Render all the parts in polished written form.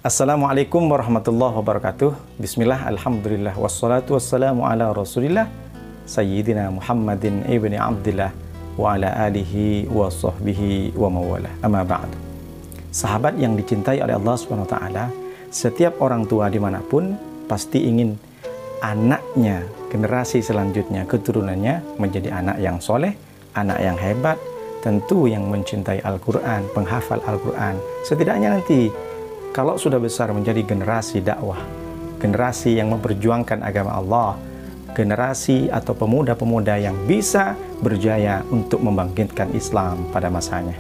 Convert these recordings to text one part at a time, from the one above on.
Assalamualaikum warahmatullahi wabarakatuh. Bismillah, alhamdulillah, wassalatu wassalamu ala rasulillah Sayyidina Muhammadin ibni Abdillah wa ala alihi wa sahbihi wa mawalah. Amma ba'du. Sahabat yang dicintai oleh Allah SWT, setiap orang tua dimanapun pasti ingin anaknya, generasi selanjutnya, keturunannya menjadi anak yang soleh, anak yang hebat, tentu yang mencintai Al-Quran, penghafal Al-Quran. Setidaknya nanti kalau sudah besar menjadi generasi dakwah, generasi yang memperjuangkan agama Allah, generasi atau pemuda-pemuda yang bisa berjaya untuk membangkitkan Islam pada masanya.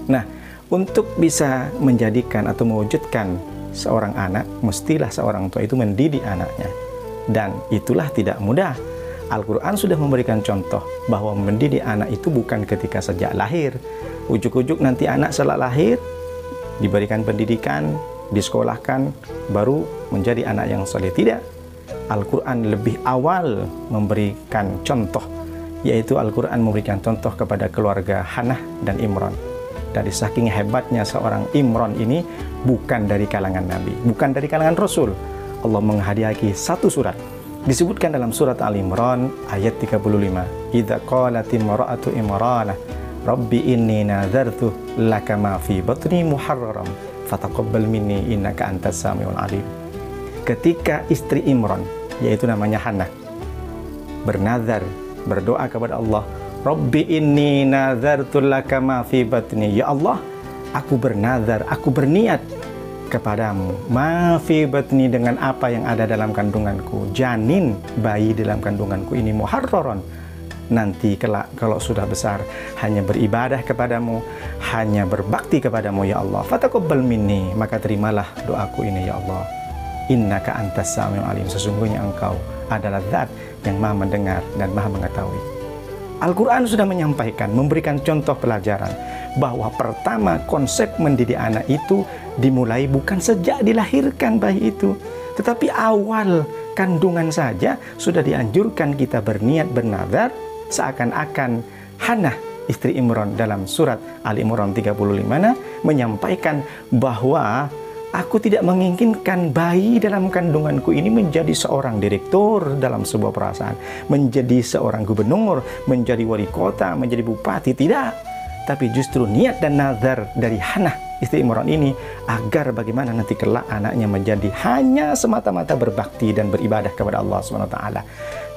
Nah, untuk bisa menjadikan atau mewujudkan seorang anak, mestilah seorang tua itu mendidik anaknya. Dan itulah tidak mudah. Al-Quran sudah memberikan contoh bahwa mendidik anak itu bukan ketika sejak lahir. Ujuk-ujuk nanti anak setelah lahir diberikan pendidikan, disekolahkan, baru menjadi anak yang soleh. Tidak. Al-Quran lebih awal memberikan contoh, yaitu Al-Quran memberikan contoh kepada keluarga Hanah dan Imran. Dari saking hebatnya seorang Imran ini, bukan dari kalangan Nabi, bukan dari kalangan Rasul. Allah menghadiahi satu surat. Disebutkan dalam surat Al-Imran ayat 35. Idza qalat imra'atu Imran, Rabbi inni nadartu laka ma fi batni muharraram fataqabbal minni innaka antas samiul alim. Ketika istri Imran, yaitu namanya Hannah, bernazar, berdoa kepada Allah, Rabbi inni nadartu laka ma fi batni, ya Allah, aku bernazar, aku berniat kepadamu, ma fi batni, dengan apa yang ada dalam kandunganku, janin bayi dalam kandunganku ini muharraron, nanti kelak kalau sudah besar hanya beribadah kepadamu, hanya berbakti kepadamu ya Allah. Fataqabbal minni, maka terimalah doaku ini ya Allah. Innaka antas samiul alim, sesungguhnya engkau adalah zat yang maha mendengar dan maha mengetahui. Al-Quran sudah menyampaikan, memberikan contoh pelajaran bahwa pertama konsep mendidik anak itu dimulai bukan sejak dilahirkan bayi itu, tetapi awal kandungan saja sudah dianjurkan kita berniat bernazar, seakan-akan Hannah istri Imran dalam surat Al-Imran 35 menyampaikan bahwa aku tidak menginginkan bayi dalam kandunganku ini menjadi seorang direktur dalam sebuah perusahaan, menjadi seorang gubernur, menjadi wali kota, menjadi bupati, tidak. Tapi justru niat dan nazar dari Hannah istri Imran ini agar bagaimana nanti kelak anaknya menjadi hanya semata-mata berbakti dan beribadah kepada Allah SWT.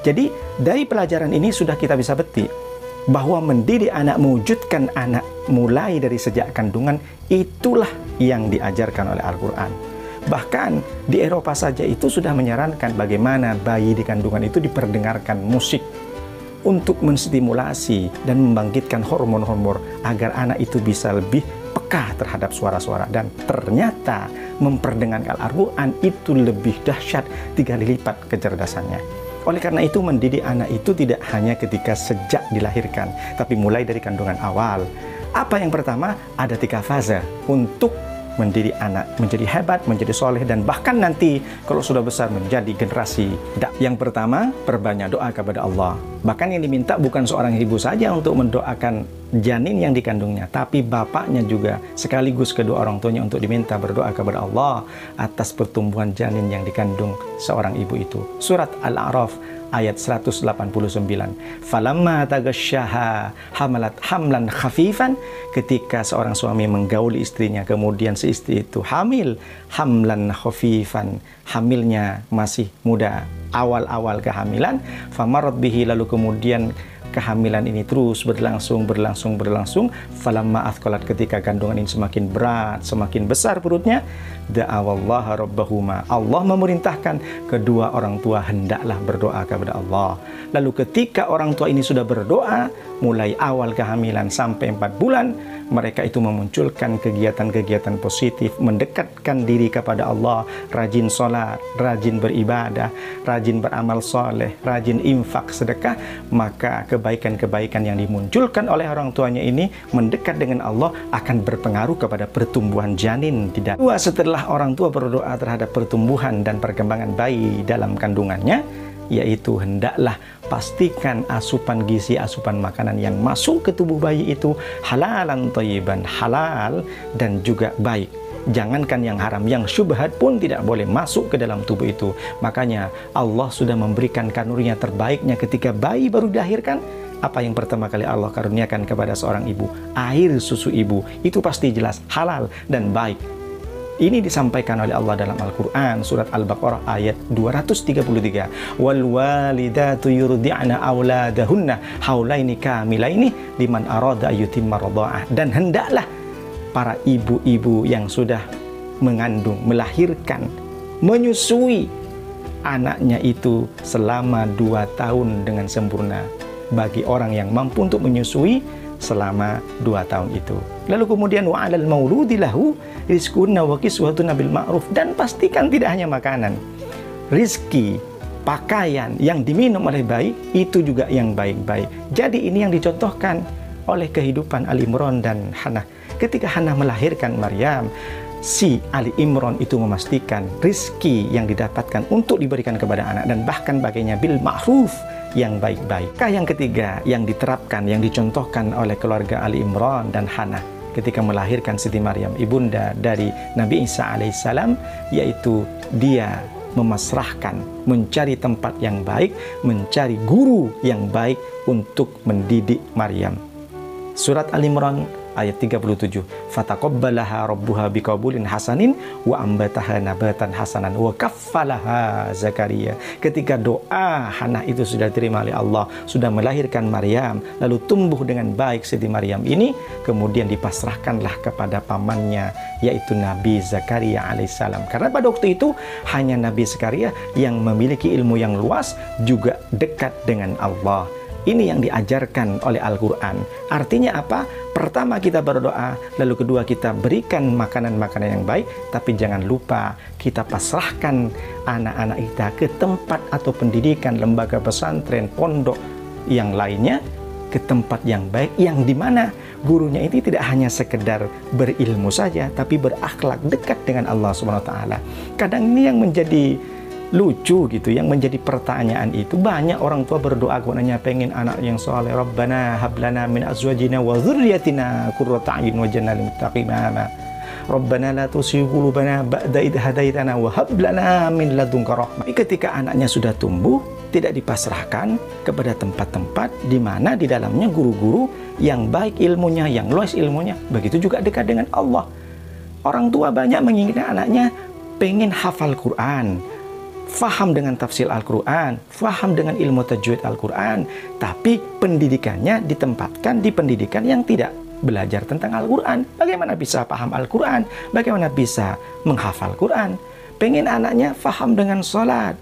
Jadi dari pelajaran ini sudah kita bisa petik bahwa mendidik anak, mewujudkan anak mulai dari sejak kandungan, itulah yang diajarkan oleh Al-Quran. Bahkan di Eropa saja itu sudah menyarankan bagaimana bayi di kandungan itu diperdengarkan musik untuk menstimulasi dan membangkitkan hormon-hormon agar anak itu bisa lebih peka terhadap suara-suara. Dan ternyata memperdengarkan Al-Quran itu lebih dahsyat 3 kali lipat kecerdasannya. Oleh karena itu mendidik anak itu tidak hanya ketika sejak dilahirkan, tapi mulai dari kandungan awal. Apa yang pertama? Ada 3 fase untuk mendidik anak menjadi hebat, menjadi soleh, dan bahkan nanti kalau sudah besar menjadi generasi. Yang pertama, perbanyak doa kepada Allah. Bahkan yang diminta bukan seorang ibu saja untuk mendoakan janin yang dikandungnya, tapi bapaknya juga sekaligus kedua orang tuanya untuk diminta berdoa kepada Allah atas pertumbuhan janin yang dikandung seorang ibu itu. Surat Al-A'raf ayat 189. Falamma taghasyaha hamalat hamlan khafifan, ketika seorang suami menggauli istrinya kemudian si istri itu hamil, hamlan khafifan, hamilnya masih muda, awal-awal kehamilan, famarat bihi, lalu kemudian kehamilan ini terus berlangsung, falamma athqalat, ketika kandungan ini semakin berat, semakin besar perutnya, da'awallaha rabbahuma, Allah memerintahkan kedua orang tua hendaklah berdoa kepada Allah. Lalu ketika orang tua ini sudah berdoa, mulai awal kehamilan sampai 4 bulan, mereka itu memunculkan kegiatan-kegiatan positif, mendekatkan diri kepada Allah, rajin sholat, rajin beribadah, rajin beramal soleh, rajin infak, sedekah, maka kebaikan-kebaikan yang dimunculkan oleh orang tuanya ini mendekat dengan Allah akan berpengaruh kepada pertumbuhan janin di dalam. Setelah orang tua berdoa terhadap pertumbuhan dan perkembangan bayi dalam kandungannya, yaitu hendaklah pastikan asupan gizi, asupan makanan yang masuk ke tubuh bayi itu halalan thayyiban, halal dan juga baik. Jangankan yang haram, yang syubhat pun tidak boleh masuk ke dalam tubuh itu. Makanya Allah sudah memberikan karunia terbaiknya ketika bayi baru dilahirkan. Apa yang pertama kali Allah karuniakan kepada seorang ibu? Air susu ibu. Itu pasti jelas halal dan baik. Ini disampaikan oleh Allah dalam Al-Quran, surat Al-Baqarah ayat 233. Wal walidatu yurdi'na auladahunna haulaini kamilaini liman arada ayyutimma radha'ah. Dan hendaklah para ibu-ibu yang sudah mengandung, melahirkan, menyusui anaknya itu selama 2 tahun dengan sempurna. Bagi orang yang mampu untuk menyusui selama 2 tahun itu. Lalu kemudian wa'alal mauludi lahu rizquna wa kiswatuna bil ma'ruf. Dan pastikan tidak hanya makanan, rizki, pakaian yang diminum oleh bayi itu juga yang baik-baik. Jadi ini yang dicontohkan oleh kehidupan Ali Imran dan Hannah. Ketika Hannah melahirkan Maryam, si Ali Imran itu memastikan rizki yang didapatkan untuk diberikan kepada anak dan bahkan bagainya bil ma'ruf, yang baik-baik. Yang ketiga yang diterapkan, yang dicontohkan oleh keluarga Ali Imran dan Hannah ketika melahirkan Siti Maryam, ibunda dari Nabi Isa alaihissalam, yaitu dia memasrahkan, mencari tempat yang baik, mencari guru yang baik untuk mendidik Maryam. Surat Ali Imran ayat 37. Fataqabbalaha rabbuha biqabulin hasanin wa ambataha nabatan hasanan wa kaffalaha Zakaria. Ketika doa Hannah itu sudah diterima oleh Allah, sudah melahirkan Maryam, lalu tumbuh dengan baik Siti Maryam ini, kemudian dipasrahkanlah kepada pamannya, yaitu Nabi Zakaria alaihissalam. Karena pada waktu itu hanya Nabi Zakaria yang memiliki ilmu yang luas, juga dekat dengan Allah. Ini yang diajarkan oleh Al-Quran. Artinya apa? Pertama kita berdoa, lalu kedua kita berikan makanan-makanan yang baik, tapi jangan lupa kita pasrahkan anak-anak kita ke tempat atau pendidikan, lembaga pesantren, pondok yang lainnya, ke tempat yang baik, yang dimana gurunya itu tidak hanya sekedar berilmu saja, tapi berakhlak, dekat dengan Allah Subhanahu wa Ta'ala. Kadang ini yang menjadi lucu gitu, yang menjadi pertanyaan itu, banyak orang tua berdoa gunanya pengen anak yang soleh, Rabbana hablana min azwajina wa dzurriyyatina qurrata a'yun waj'alna lil muttaqina imama. Rabbana la tuzigh qulubana ba'da idh hadaitana wa hab lana min ladunka rahmah. Ketika anaknya sudah tumbuh, tidak dipasrahkan kepada tempat-tempat di mana di dalamnya guru-guru yang baik ilmunya, yang luas ilmunya, begitu juga dekat dengan Allah. Orang tua banyak menginginkan anaknya pengen hafal Quran, faham dengan tafsir Al-Quran, faham dengan ilmu tajwid Al-Quran, tapi pendidikannya ditempatkan di pendidikan yang tidak belajar tentang Al-Quran. Bagaimana bisa paham Al-Quran? Bagaimana bisa menghafal Quran? Pengen anaknya faham dengan sholat,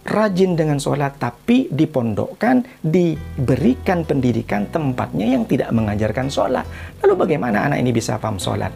rajin dengan sholat, tapi dipondokkan, diberikan pendidikan tempatnya yang tidak mengajarkan sholat. Lalu bagaimana anak ini bisa paham sholat?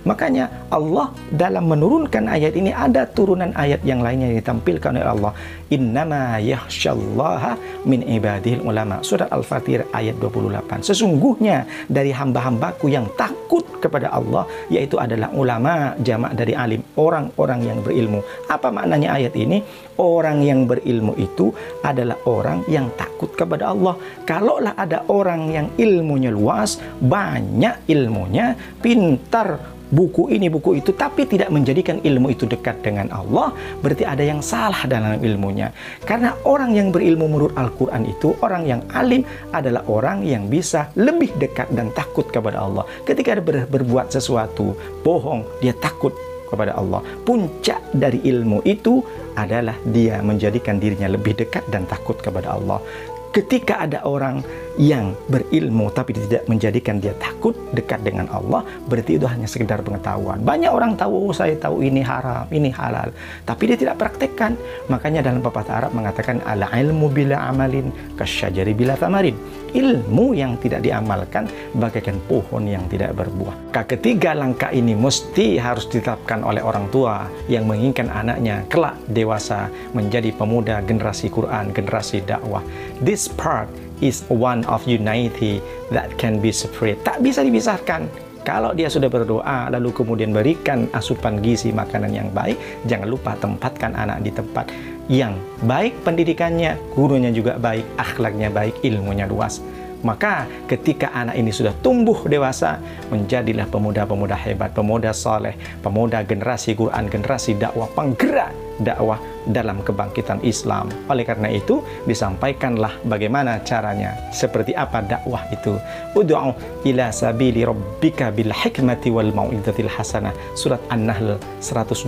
Makanya Allah dalam menurunkan ayat ini, ada turunan ayat yang lainnya yang ditampilkan oleh Allah. Innama yakhsyallaha min ibadihil ulama. Surat Al-Fatir ayat 28. Sesungguhnya dari hamba-hambaku yang takut kepada Allah, yaitu adalah ulama, jamak dari alim, orang-orang yang berilmu. Apa maknanya ayat ini? Orang yang berilmu itu adalah orang yang takut kepada Allah. Kalaulah ada orang yang ilmunya luas, banyak ilmunya, pintar, buku ini, buku itu, tapi tidak menjadikan ilmu itu dekat dengan Allah, berarti ada yang salah dalam ilmunya. Karena orang yang berilmu menurut Al-Quran itu, orang yang alim adalah orang yang bisa lebih dekat dan takut kepada Allah. Ketika dia berbuat sesuatu bohong, dia takut kepada Allah. Puncak dari ilmu itu adalah dia menjadikan dirinya lebih dekat dan takut kepada Allah. Ketika ada orang yang berilmu tapi tidak menjadikan dia takut dekat dengan Allah, berarti itu hanya sekedar pengetahuan. Banyak orang tahu, saya tahu ini haram, ini halal, tapi dia tidak praktekkan. Makanya dalam pepatah Arab mengatakan ala ilmu bila amalin kasyajari bila tamarin. Ilmu yang tidak diamalkan bagaikan pohon yang tidak berbuah. Ketiga langkah ini mesti harus ditetapkan oleh orang tua yang menginginkan anaknya kelak dewasa menjadi pemuda generasi Quran, generasi dakwah. This part is one of unity that can be separate. Tak bisa dipisahkan. Kalau dia sudah berdoa lalu kemudian berikan asupan gizi makanan yang baik, jangan lupa tempatkan anak di tempat yang baik pendidikannya, gurunya juga baik, akhlaknya baik, ilmunya luas. Maka ketika anak ini sudah tumbuh dewasa, menjadilah pemuda-pemuda hebat, pemuda saleh, pemuda generasi Quran, generasi dakwah, penggerak dakwah dalam kebangkitan Islam. Oleh karena itu disampaikanlah bagaimana caranya, seperti apa dakwah itu. Ud'u ila sabili rabbika bil hikmati wal mau'izatil hasanah. Surat An-Nahl 125.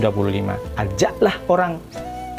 Ajaklah orang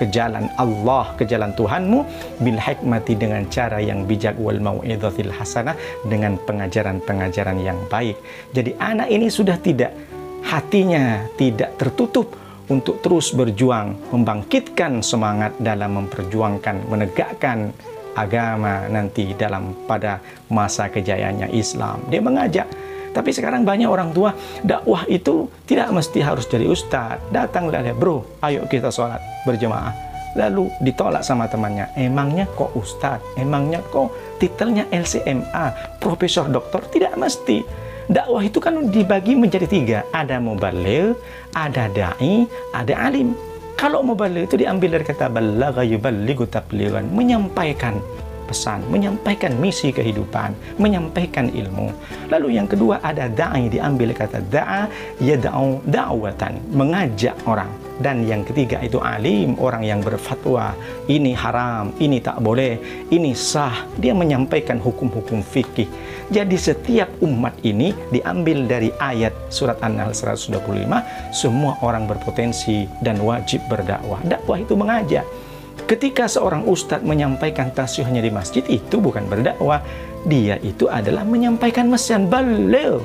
ke jalan Allah, ke jalan Tuhanmu, bil hikmati, dengan cara yang bijak, wal mau'izatil hasanah, dengan pengajaran-pengajaran yang baik. Jadi anak ini sudah tidak, hatinya tidak tertutup untuk terus berjuang, membangkitkan semangat dalam memperjuangkan, menegakkan agama nanti dalam pada masa kejayaannya Islam. Dia mengajak. Tapi sekarang banyak orang tua, dakwah itu tidak mesti harus jadi ustadz. Datanglah dia, bro, ayo kita sholat berjemaah. Lalu ditolak sama temannya. Emangnya kok ustadz? Emangnya kok titelnya LCMA, profesor doktor? Tidak mesti. Dakwah itu kan dibagi menjadi 3. Ada mubaligh, ada da'i, ada alim. Kalau mubaligh itu diambil dari kata balagha yuballighu tablighan, menyampaikan pesan, menyampaikan misi kehidupan, menyampaikan ilmu. Lalu yang kedua ada da'i, diambil kata da'a yad'u da'watan, mengajak orang. Dan yang ketiga itu alim, orang yang berfatwa, ini haram, ini tak boleh, ini sah. Dia menyampaikan hukum-hukum fikih. Jadi setiap umat ini diambil dari ayat surat An-Nahl 125, semua orang berpotensi dan wajib berdakwah. Dakwah itu mengajak. Ketika seorang ustadz menyampaikan tasyuhnya di masjid, itu bukan berdakwah. Dia itu adalah menyampaikan mesan balil,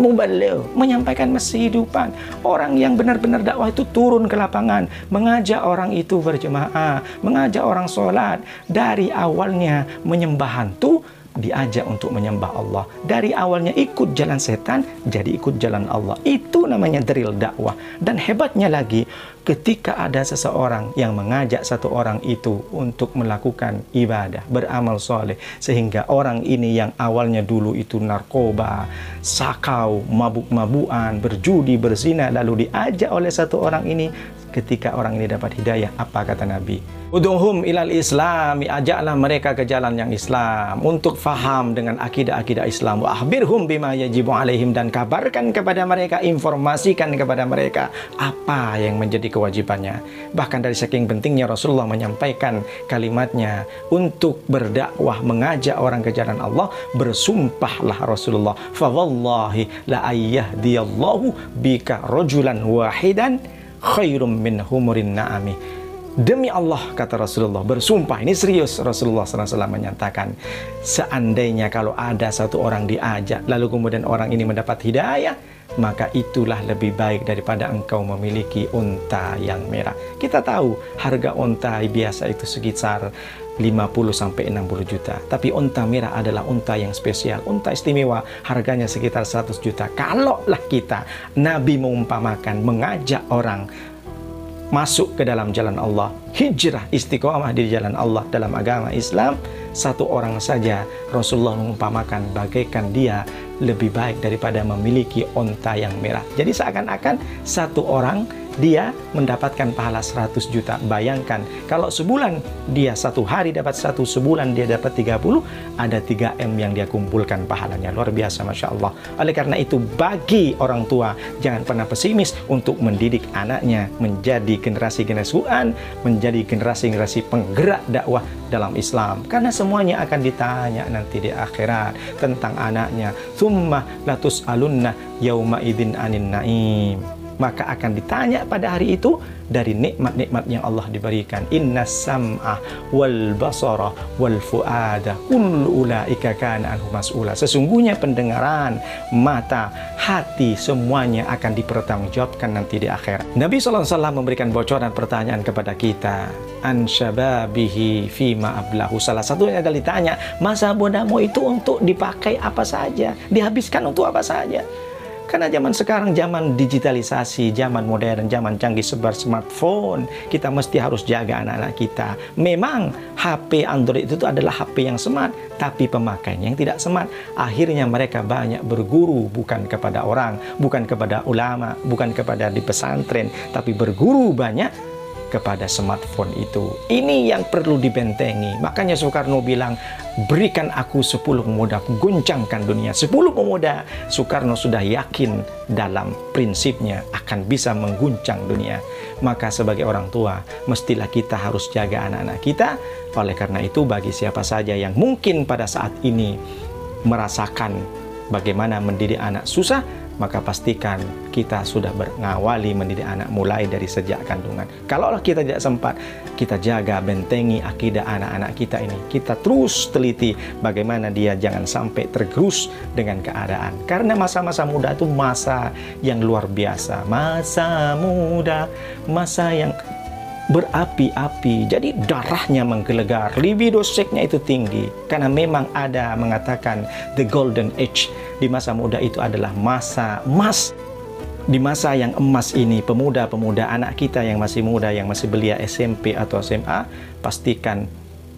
mubalil, menyampaikan misi kehidupan. Orang yang benar-benar dakwah itu turun ke lapangan, mengajak orang itu berjemaah, mengajak orang sholat. Dari awalnya menyembah hantu, diajak untuk menyembah Allah. Dari awalnya ikut jalan setan, jadi ikut jalan Allah. Itu namanya drill dakwah. Dan hebatnya lagi, ketika ada seseorang yang mengajak satu orang itu untuk melakukan ibadah, beramal soleh, sehingga orang ini yang awalnya dulu itu narkoba, sakau, mabuk-mabuan, berjudi, berzina, lalu diajak oleh satu orang ini. Ketika orang ini dapat hidayah, apa kata Nabi? Ud'uhum ilal Islami, ajaklah mereka ke jalan yang Islam, untuk faham dengan akidah-akidah Islam. Wa akhbirhum bima yajibu alaihim, dan kabarkan kepada mereka, informasikan kepada mereka apa yang menjadi kewajibannya. Bahkan dari saking pentingnya Rasulullah menyampaikan kalimatnya untuk berdakwah, mengajak orang ke jalan Allah, bersumpahlah Rasulullah, fa wallahi la ayyahdiyallahu bika rajulan wahidan khairum min humurin na'ami. Demi Allah, kata Rasulullah, bersumpah, ini serius. Rasulullah SAW menyatakan, seandainya kalau ada satu orang diajak, lalu kemudian orang ini mendapat hidayah, maka itulah lebih baik daripada engkau memiliki unta yang merah. Kita tahu harga unta biasa itu sekitar 50-60 juta. Tapi unta merah adalah unta yang spesial, unta istimewa, harganya sekitar 100 juta. Kalaulah kita, Nabi mengumpamakan, mengajak orang masuk ke dalam jalan Allah, hijrah istiqomah di jalan Allah dalam agama Islam, satu orang saja Rasulullah mengumpamakan bagaikan dia lebih baik daripada memiliki unta yang merah. Jadi seakan-akan satu orang dia mendapatkan pahala 100 juta. Bayangkan kalau sebulan dia satu hari dapat 1, sebulan dia dapat 30, ada 3M yang dia kumpulkan pahalanya. Luar biasa, Masya Allah. Oleh karena itu, bagi orang tua jangan pernah pesimis untuk mendidik anaknya menjadi generasi-generasi Quran, menjadi generasi-generasi penggerak dakwah dalam Islam. Karena semuanya akan ditanya nanti di akhirat tentang anaknya. Tsumma latus'alunna yauma idzin anin naim. Maka akan ditanya pada hari itu dari nikmat-nikmat yang Allah diberikan. Inna sam'a wal basara wal fuada kullu ulaika kana anhu mas'ula. Sesungguhnya pendengaran, mata, hati, semuanya akan dipertanggungjawabkan nanti di akhirat. Nabi SAW memberikan bocoran pertanyaan kepada kita. An syababihi fima ablahu. Salah satunya adalah ditanya, masa mudamu itu untuk dipakai apa saja, dihabiskan untuk apa saja. Karena zaman sekarang zaman digitalisasi, zaman modern, zaman canggih, sebar smartphone, kita mesti harus jaga anak-anak kita. Memang HP Android itu adalah HP yang smart, tapi pemakainya yang tidak smart. Akhirnya mereka banyak berguru bukan kepada orang, bukan kepada ulama, bukan kepada di pesantren, tapi berguru banyak kepada smartphone itu. Ini yang perlu dibentengi. Makanya Soekarno bilang, berikan aku 10 pemuda, aku guncangkan dunia. 10 pemuda, Soekarno sudah yakin dalam prinsipnya akan bisa mengguncang dunia. Maka sebagai orang tua, mestilah kita harus jaga anak-anak kita. Oleh karena itu, bagi siapa saja yang mungkin pada saat ini merasakan bagaimana mendidik anak susah, maka pastikan kita sudah mengawali mendidik anak mulai dari sejak kandungan. Kalaulah kita tidak sempat, kita jaga, bentengi akidah anak-anak kita ini. Kita terus teliti bagaimana dia jangan sampai tergerus dengan keadaan. Karena masa-masa muda itu masa yang luar biasa. Masa muda, masa yang berapi-api, jadi darahnya menggelegar, libido seksnya itu tinggi, karena memang ada mengatakan the golden age, di masa muda itu adalah masa emas. Di masa yang emas ini, pemuda-pemuda anak kita yang masih muda, yang masih belia SMP atau SMA, pastikan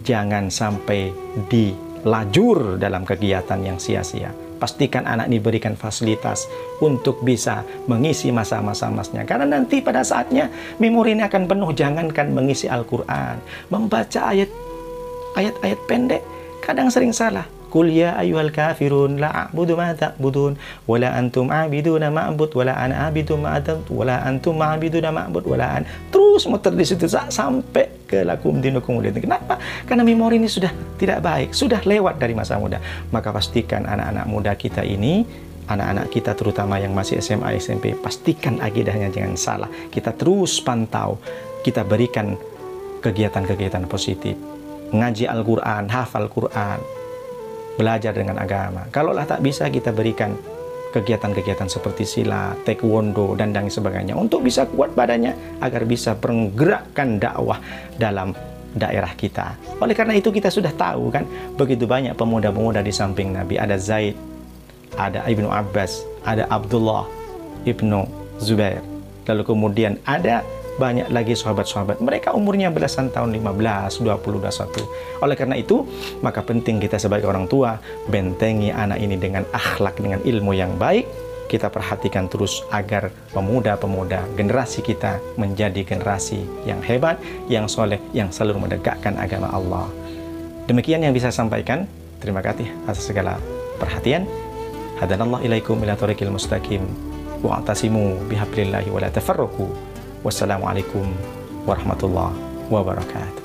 jangan sampai dilajur dalam kegiatan yang sia-sia. Pastikan anak diberikan fasilitas untuk bisa mengisi masa-masa emasnya. Karena nanti pada saatnya memori ini akan penuh. Jangankan mengisi Al-Quran, membaca ayat-ayat pendek, kadang sering salah. Qul ya ayyuhal kafirun la a'budu ma ta'budun wa la antum a'biduna ma'bud wa la ana a'budu ma ta'budun wa la antum ma'biduna ma'bud wa la an. Terus muter di situ sampai ke lakum dinukum waliya din. Kenapa? Karena memori ini sudah tidak baik, sudah lewat dari masa muda. Maka pastikan anak-anak muda kita ini, anak-anak kita terutama yang masih SMA, SMP, pastikan akidahnya jangan salah. Kita terus pantau, kita berikan kegiatan-kegiatan positif. Ngaji Al-Quran, hafal Quran, belajar dengan agama. Kalaulah tak bisa, kita berikan kegiatan-kegiatan seperti silat, taekwondo, dan sebagainya untuk bisa kuat badannya agar bisa menggerakkan dakwah dalam daerah kita. Oleh karena itu kita sudah tahu kan, begitu banyak pemuda-pemuda di samping Nabi. Ada Zaid, ada Ibnu Abbas, ada Abdullah Ibnu Zubair, lalu kemudian ada banyak lagi sahabat-sahabat, mereka umurnya belasan tahun, 15, 20, 21. Oleh karena itu, maka penting kita sebagai orang tua bentengi anak ini dengan akhlak, dengan ilmu yang baik. Kita perhatikan terus agar pemuda-pemuda generasi kita menjadi generasi yang hebat, yang soleh, yang selalu menegakkan agama Allah. Demikian yang bisa saya sampaikan. Terima kasih atas segala perhatian. Hadanallah ilaikum ila thoriqil mustaqim wa atasimu bihablillahi wa la tafarraqu. Wassalamualaikum warahmatullahi wabarakatuh.